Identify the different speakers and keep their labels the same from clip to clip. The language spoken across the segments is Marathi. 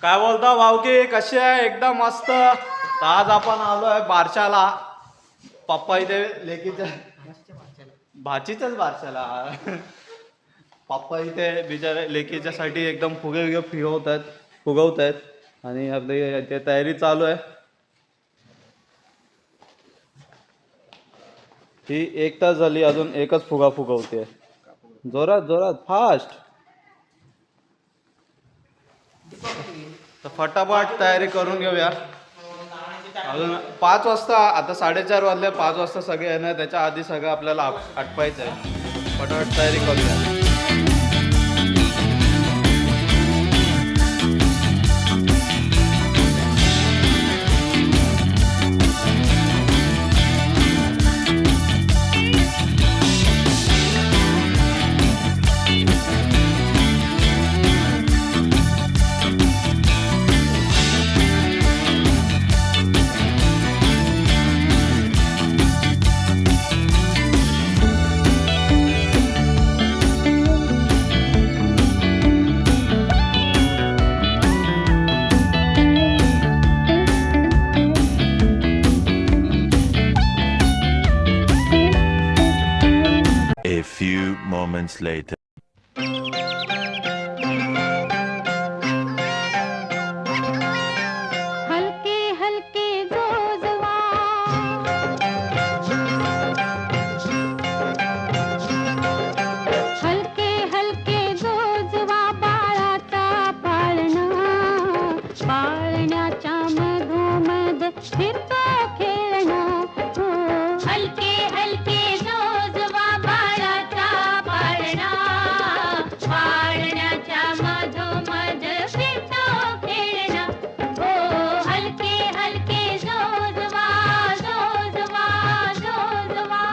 Speaker 1: काय बोलता भाऊकी, कशी आहे? एकदम मस्त. तर आज आपण आलोय बारशाला. पप्पा इथे लेकीच्या भाचीच्याच बारशाला. पप्पा इथे बिचारे लेकीच्या साठी एकदम फुगे फुगवत आहेत आणि आपली इथे तयारी चालू आहे. ही 1 तास झाली, अजून एकच फुगा फुगवते. जोरात जोरात फास्ट. तर फटाफट तयारी करून घेऊया. अजून 5 वाजता, आता 4:30 वाजले, 5 वाजता सगळे येणार. त्याच्या आधी सगळं आपल्याला आटपायचं आहे. फटाफट तयारी करूया.
Speaker 2: A few moments later.
Speaker 3: हलके हलके जोजवा हलके हलके जोजवा बाळाचा पाळणा पाळण्याच्या मधोमध फिरतो खेळणा हो हलके हलके जोजवा बाळाचा पाळणा पाळण्याच्या मधोमध फिरतो खेळणा हो हलके हलके जोजवा जोजवा जोजवा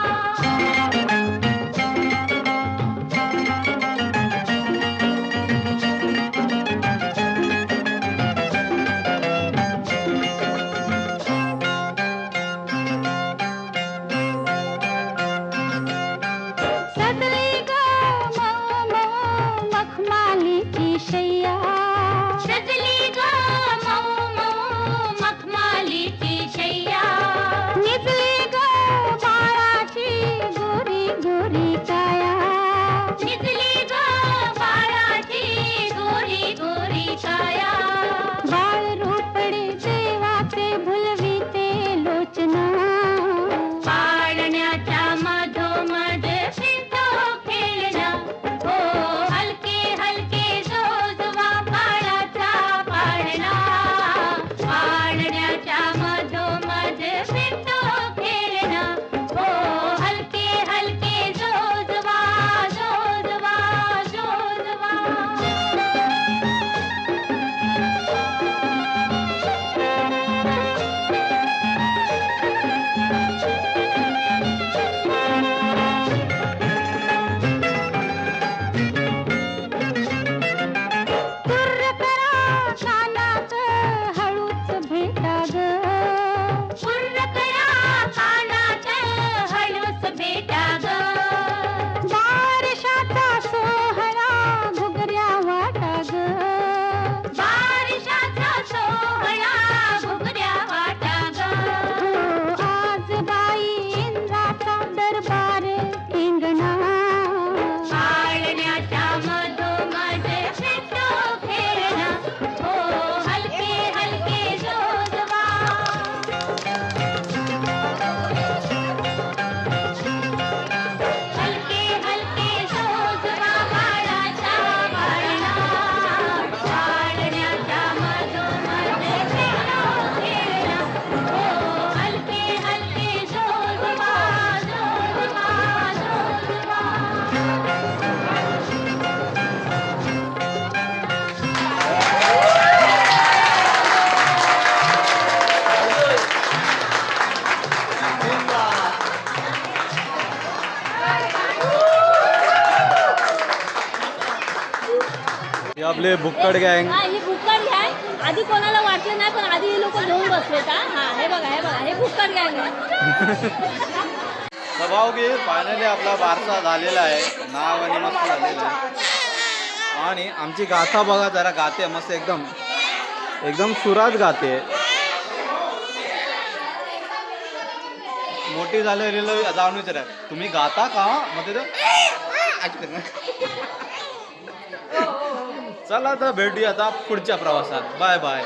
Speaker 3: सदली ग मऊ मऊ मखमालीची शय्या सदली ग मऊ मऊ मखमालीची शय्या निजली ग बाळाची गोरी गोरी काया निजली ग बाळाची गोरी गोरी काया बाळ रोपडे देवाचे भुलविते लोचना पाळण्याच्या मधोमध फिरतो खेळणा हो हलके हलके जोजवा बाळाचा पाळणा पाळण्याच्या मधोमध फिरतो खेळणा हो हलके हलके जोजवा जोजवा जोजवा कुर्र करा कानात हळूच भेटा ग कुर्र करा कानात हळूच भेटा ग बारशाचा सोहळा घुगऱ्या वाटा ग बारशाचा सोहळा घुगऱ्या वाटा ग आज बाई इंद्राचा दरबार इंगणा पाळण्याच्या मधोमध फिरतो खेळणा हो हलके हलके जोजवा हलके हलके जोजवा बाळाचा पाळणा पाळण्याच्या मधोमध फिरतो खेळणा हो हलके हलके जोजवा जोजवा जोजवा
Speaker 1: हे आपले बुक्कड गँग.
Speaker 4: हा ही बुक्कड गँग आधी कोणाला वाटलं नाही, पण आधी हे लोक घेऊन बसलेत. हा हे बघा हे बुक्कड गँग आहे.
Speaker 1: तर भाऊ की फायनली आपला बारसा झालेला आहे. नाव आणि मस्त झालेलं आहे. आणि आमची गाथा बघा जरा, गाते मस्त एकदम. एकदम सुरात गाते. मोठी झालेली जाऊन विचारा तुम्ही गाता का मग ते चला आता भेटूया आता पुढच्या प्रवासात. Bye bye.